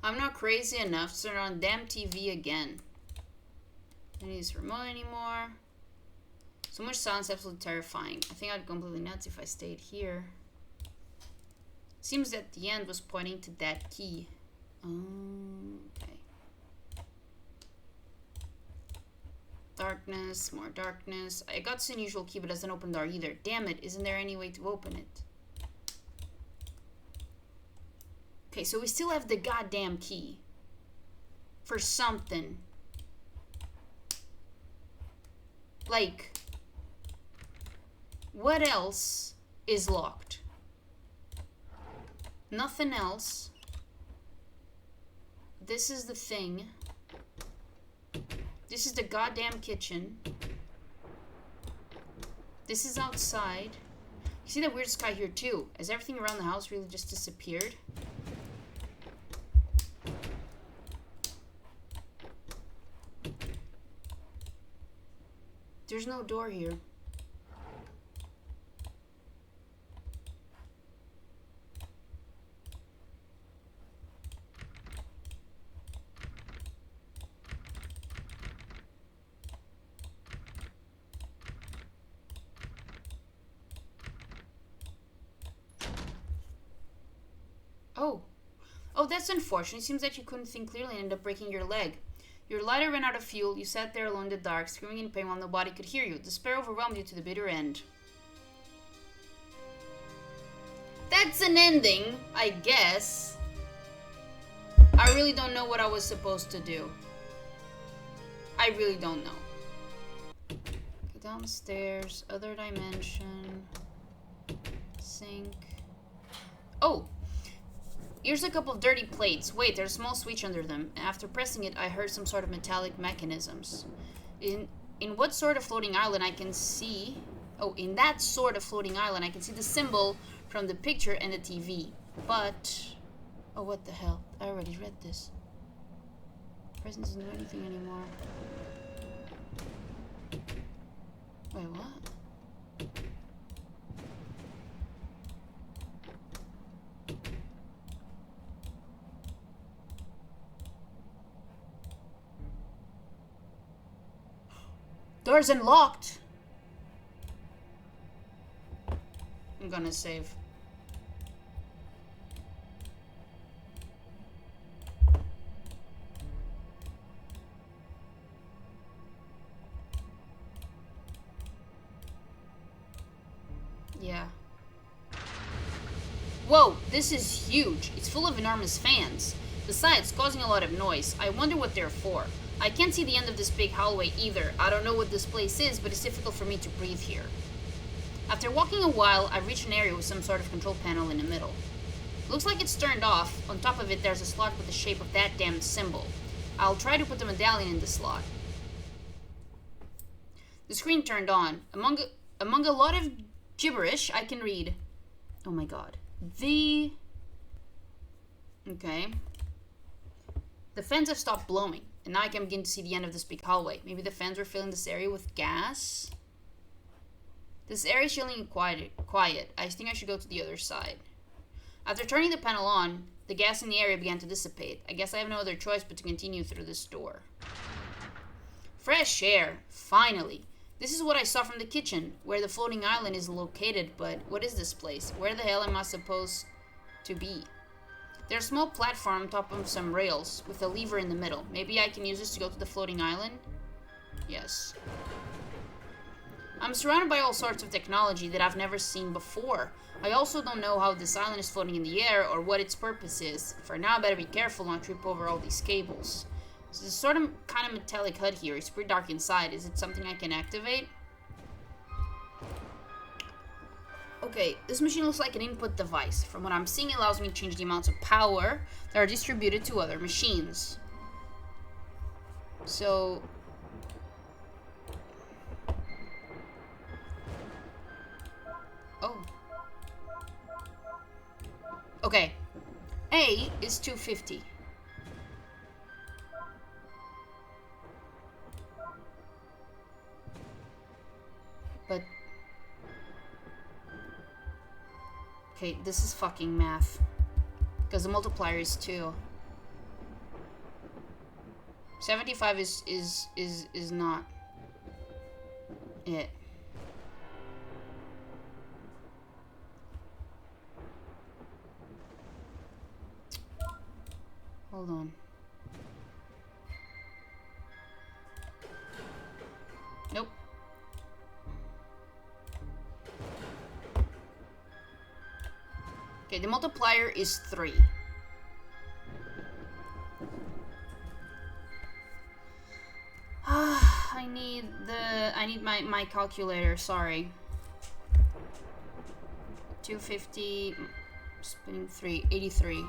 I'm not crazy enough to turn on damn TV again. I don't need this remote anymore. So much silence, absolutely terrifying. I think I'd go completely nuts if I stayed here. Seems that the end was pointing to that key. Okay. Darkness, more darkness. I got this unusual key, but it doesn't open the door either. Damn it, isn't there any way to open it? Okay, so we still have the goddamn key. for something. Like, what else is locked? Nothing else. This is the thing. This is the goddamn kitchen. This is outside. You see that weird sky here too. Has everything around the house really just disappeared? There's no door here. Oh, that's unfortunate. It seems that you couldn't think clearly and ended up breaking your leg. Your lighter ran out of fuel. You sat there alone in the dark, screaming in pain while nobody could hear you. Despair overwhelmed you to the bitter end. That's an ending, I guess. I really don't know what I was supposed to do. I really don't know. Okay, downstairs, other dimension, sink. Oh! Here's a couple of dirty plates. Wait, there's a small switch under them. After pressing it, I heard some sort of metallic mechanisms. In what sort of floating island I can see... Oh, in that sort of floating island, I can see the symbol from the picture and the TV. But... Oh, what the hell? I already read this. Present doesn't do anything anymore. Wait, what? Door's unlocked. I'm gonna save. Yeah. Whoa, this is huge. It's full of enormous fans. Besides, causing a lot of noise. I wonder what they're for. I can't see the end of this big hallway either. I don't know what this place is, but it's difficult for me to breathe here. After walking a while, I reached an area with some sort of control panel in the middle. Looks like it's turned off. On top of it, there's a slot with the shape of that damn symbol. I'll try to put the medallion in the slot. The screen turned on. Among a lot of gibberish, I can read... Oh my god. Okay. The fans have stopped blowing, and now I can begin to see the end of this big hallway. Maybe the fans were filling this area with gas? This area is chilling and quiet. I think I should go to the other side. After turning the panel on, the gas in the area began to dissipate. I guess I have no other choice but to continue through this door. Fresh air. Finally. This is what I saw from the kitchen, where the floating island is located, but what is this place? Where the hell am I supposed to be? There's a small platform on top of some rails, with a lever in the middle. Maybe I can use this to go to the floating island? Yes. I'm surrounded by all sorts of technology that I've never seen before. I also don't know how this island is floating in the air, or what its purpose is. For now, I better be careful not to trip over all these cables. There's a sort of kind of metallic HUD here. It's pretty dark inside. Is it something I can activate? Okay, this machine looks like an input device. From what I'm seeing, it allows me to change the amounts of power that are distributed to other machines. So... Oh. Okay. A is 250. But... Okay, this is fucking math. Because the multiplier is 2. 75 is not it. Hold on. Nope. Okay, the multiplier is 3. I need my calculator, sorry. 250 splitting 3, 83. Do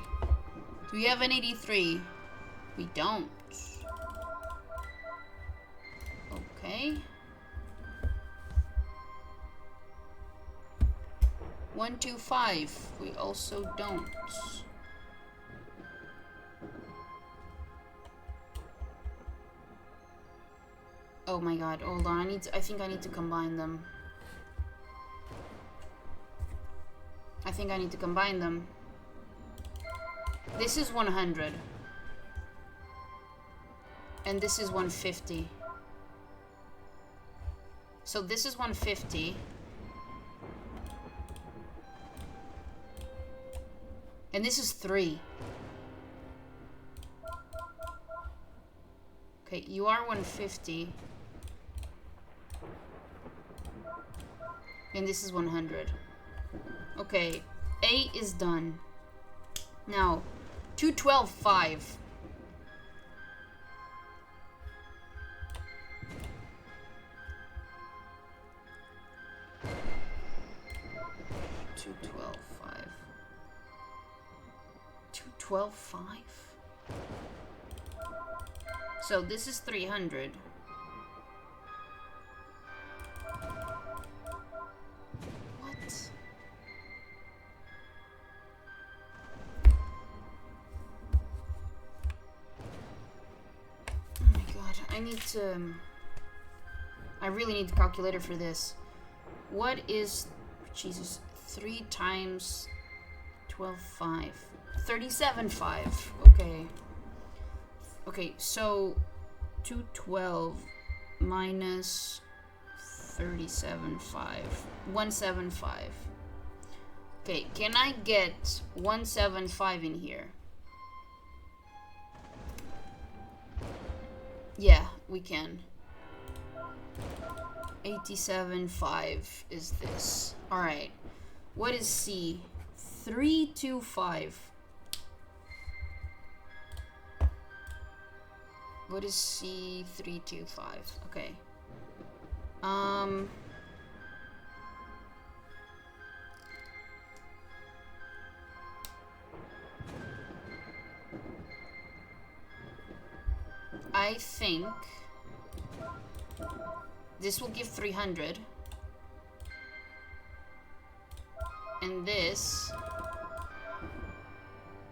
we have an 83? We don't. Okay. 125. We also don't. Oh my god, hold on. I think I need to combine them. I think I need to combine them. This is 100. And this is 150. So this is 150. And this is 3. Okay, you are 150. And this is 100. Okay, A is done. Now, 212, 5. $12, 5. So this is 300. What? Oh my god, I really need the calculator for this. What is, Jesus, 3 times 12, 5. 37.5. Okay. Okay, so 212 minus 37.5. 175. Okay, can I get 175 in here? Yeah, we can. 87.5 is this. Alright. What is C? 325. What is C325? Okay. I think this will give 300. And this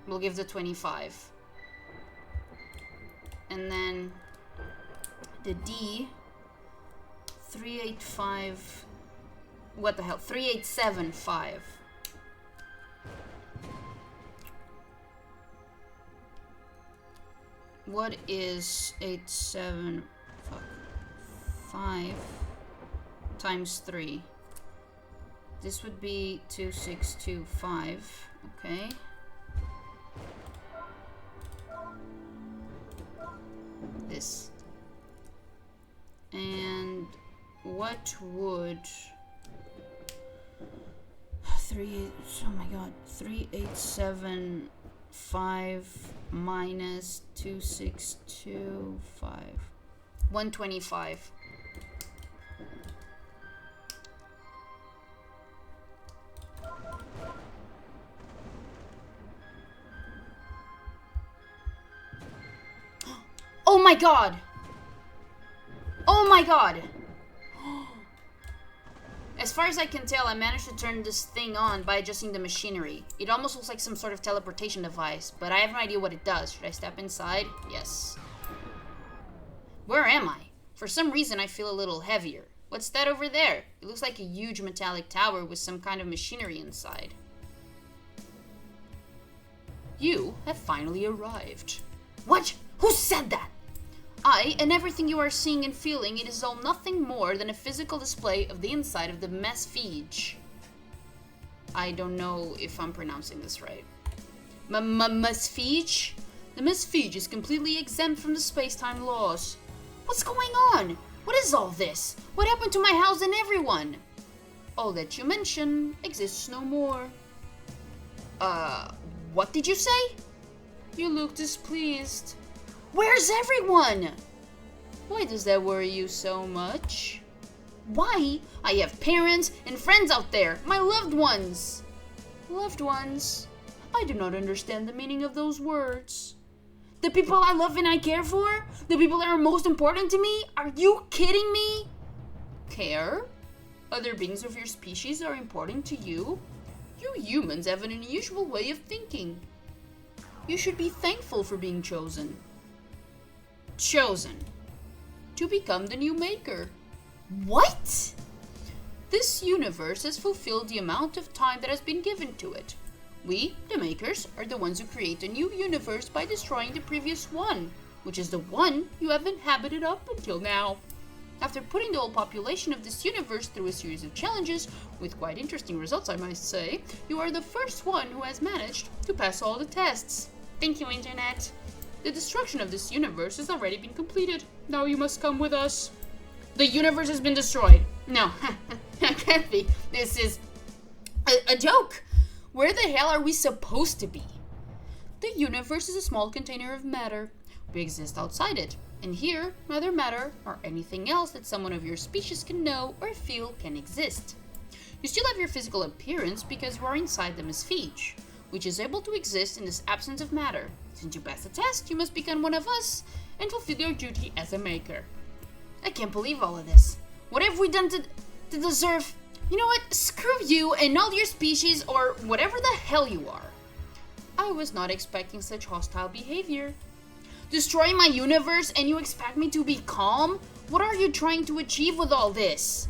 will give the 25. And then the D, 385, what the hell, 3875. What is 875 times 3? This would be 2625, okay. This. And what would 3875 minus 2625? 125. Oh my god! Oh my god! As far as I can tell, I managed to turn this thing on by adjusting the machinery. It almost looks like some sort of teleportation device, but I have no idea what it does. Should I step inside? Yes. Where am I? For some reason, I feel a little heavier. What's that over there? It looks like a huge metallic tower with some kind of machinery inside. You have finally arrived. What? Who said that? I, and everything you are seeing and feeling, it is all nothing more than a physical display of the inside of the Mesfige. I don't know if I'm pronouncing this right. Mesfige? The Mesfige is completely exempt from the space-time laws. What's going on? What is all this? What happened to my house and everyone? All that you mention exists no more. What did you say? You look displeased. Where's everyone? Why does that worry you so much? Why? I have parents and friends out there, my loved ones. Loved ones? I do not understand the meaning of those words. The people I love and I care for? The people that are most important to me? Are you kidding me? Care? Other beings of your species are important to you? You humans have an unusual way of thinking. You should be thankful for being chosen. Chosen. To become the new maker. What? This universe has fulfilled the amount of time that has been given to it. We, the makers, are the ones who create a new universe by destroying the previous one, which is the one you have inhabited up until now. After putting the whole population of this universe through a series of challenges, with quite interesting results I must say, you are the first one who has managed to pass all the tests. Thank you, Internet. The destruction of this universe has already been completed. Now you must come with us. The universe has been destroyed. No, that can't be. This is a joke. Where the hell are we supposed to be? The universe is a small container of matter. We exist outside it. And here, neither matter or anything else that someone of your species can know or feel can exist. You still have your physical appearance because you are inside the misfeege, which is able to exist in this absence of matter. Since you passed the test, you must become one of us and fulfill your duty as a maker. I can't believe all of this. What have we done to deserve? You know what? Screw you and all your species or whatever the hell you are. I was not expecting such hostile behavior. Destroy my universe and you expect me to be calm? What are you trying to achieve with all this?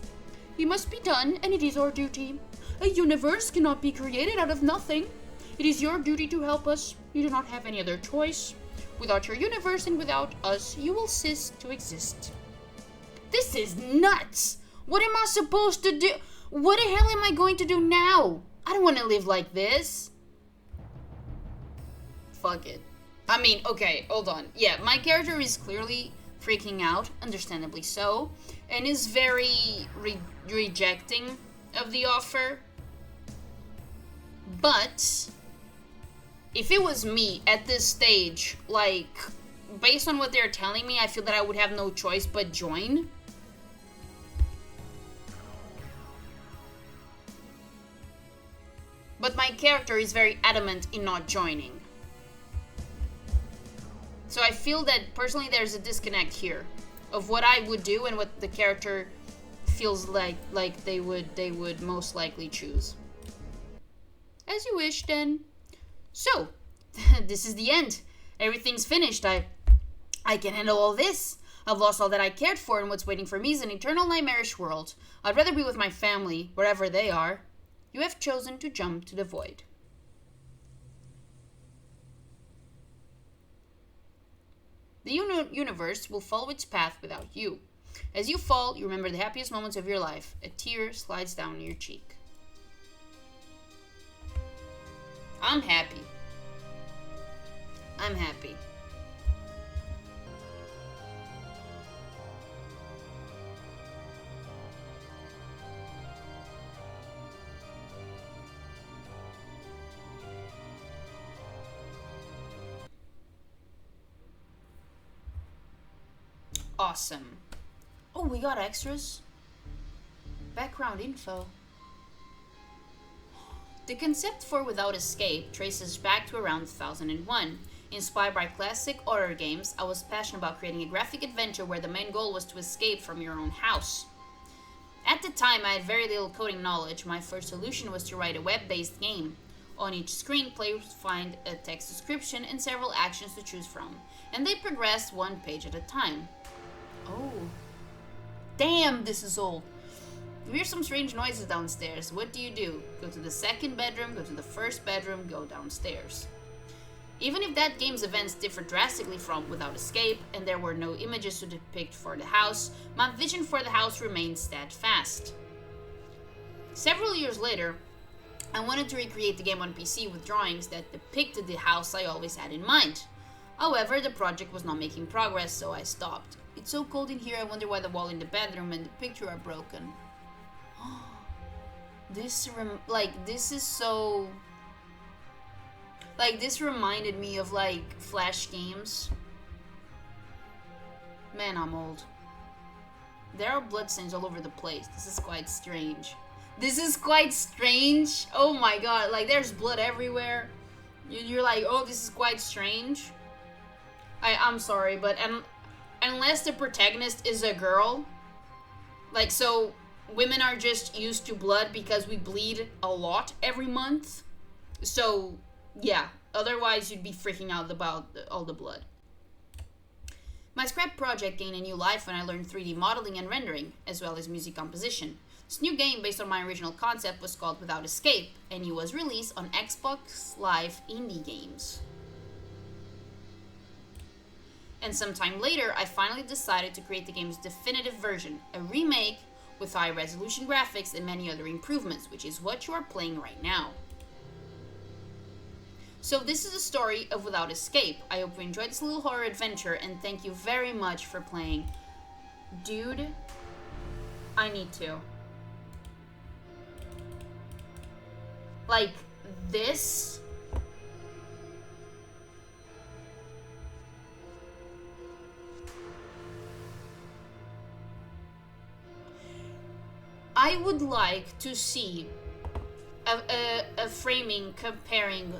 It must be done and it is our duty. A universe cannot be created out of nothing. It is your duty to help us. You do not have any other choice. Without your universe and without us, you will cease to exist. This is nuts! What am I supposed to do? What the hell am I going to do now? I don't want to live like this. Fuck it. I mean, okay, hold on. Yeah, my character is clearly freaking out, understandably so, and is very rejecting of the offer. But if it was me at this stage, like, based on what they're telling me, I feel that I would have no choice but join. But my character is very adamant in not joining. So I feel that personally there's a disconnect here of what I would do and what the character feels like they would most likely choose. As you wish then. So, this is the end. Everything's finished. I can handle all this. I've lost all that I cared for, and what's waiting for me is an eternal nightmarish world. I'd rather be with my family, wherever they are. You have chosen to jump to the void. The universe will follow its path without you. As you fall, you remember the happiest moments of your life. A tear slides down your cheek. I'm happy. I'm happy. Awesome. Oh, we got extras. Background info. The concept for Without Escape traces back to around 2001. Inspired by classic horror games, I was passionate about creating a graphic adventure where the main goal was to escape from your own house. At the time, I had very little coding knowledge. My first solution was to write a web-based game. On each screen, players would find a text description and several actions to choose from, and they progressed one page at a time. Oh. Damn, this is old. You hear some strange noises downstairs. What do? Go to the second bedroom, go to the first bedroom, go downstairs. Even if that game's events differ drastically from Without Escape, and there were no images to depict for the house, my vision for the house remained steadfast. Several years later, I wanted to recreate the game on PC with drawings that depicted the house I always had in mind. However, the project was not making progress, so I stopped. It's so cold in here, I wonder why the wall in the bedroom and the picture are broken. This reminded me of, like, Flash games. Man, I'm old. There are bloodstains all over the place. This is quite strange. This is quite strange. Oh my god, like there's blood everywhere. You're like, oh, this is quite strange. I'm sorry, but unless the protagonist is a girl, like, so women are just used to blood because we bleed a lot every month. So, yeah, otherwise you'd be freaking out about all the blood. My scrap project gained a new life when I learned 3D modeling and rendering, as well as music composition. This new game, based on my original concept, was called Without Escape, and it was released on Xbox Live Indie Games. And sometime later, I finally decided to create the game's definitive version, a remake with high-resolution graphics and many other improvements, which is what you are playing right now. So this is the story of Without Escape. I hope you enjoyed this little horror adventure, and thank you very much for playing. Dude, I need to. Like, this... I would like to see a framing comparing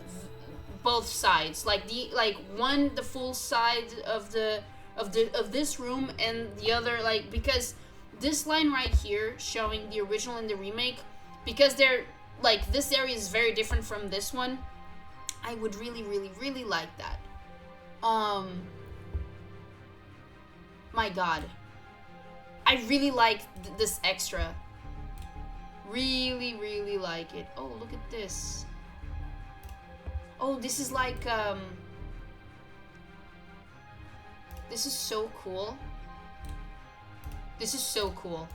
both sides, like the full side of this room and the other, like, because this line right here showing the original and the remake, because they're like, this area is very different from this one. I would really like that. My god, I really like this extra. Really like it. Oh, look at this. Oh, this is like, this is so cool. This is so cool.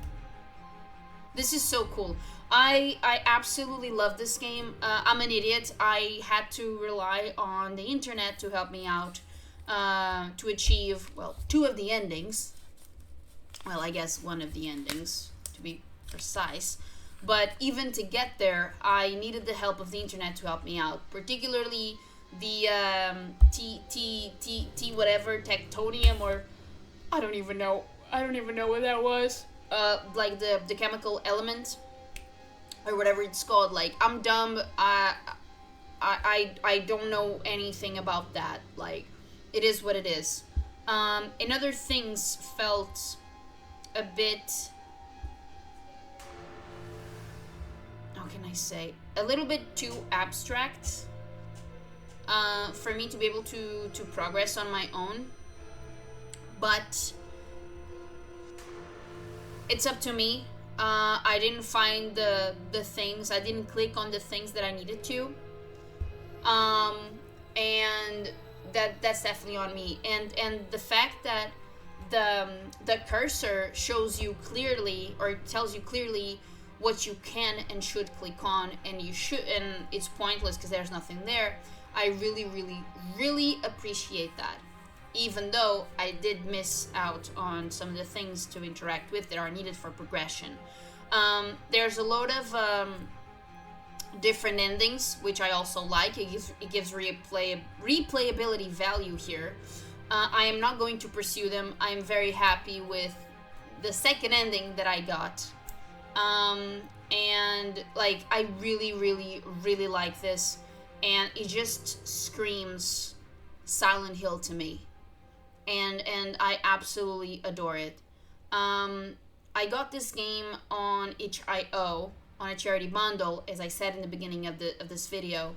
This is so cool. I absolutely love this game. I'm an idiot. I had to rely on the internet to help me out to achieve, well, 2 of the endings. Well, I guess 1 of the endings, to be precise. But even to get there, I needed the help of the internet to help me out. Particularly the T whatever, Tectonium, or I don't even know what that was. Like the chemical element or whatever it's called. Like, I'm dumb. I don't know anything about that. Like, it is what it is. And other things felt a bit, how can I say, a little bit too abstract for me to be able to progress on my own. But it's up to me. I didn't find the things, I didn't click on the things that I needed to. And that's definitely on me. And the fact that the cursor shows you clearly, or tells you clearly what you can and should click on, and it's pointless because there's nothing there. I really appreciate that, even though I did miss out on some of the things to interact with that are needed for progression. There's a load of different endings, which I also like. It gives replayability value here. I am not going to pursue them. I'm very happy with the second ending that I got. And like, I really like this, and it just screams Silent Hill to me, and I absolutely adore it. I got this game on itch.io on a charity bundle, as I said in the beginning of this video.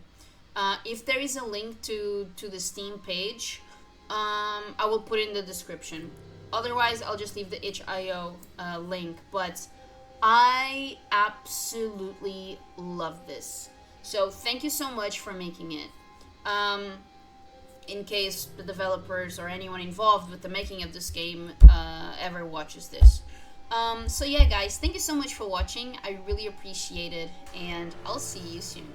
If there is a link to the Steam page, I will put it in the description. Otherwise, I'll just leave the itch.io link. But I absolutely love this. So thank you so much for making it. In case the developers or anyone involved with the making of this game ever watches this. So yeah, guys, thank you so much for watching. I really appreciate it, and I'll see you soon.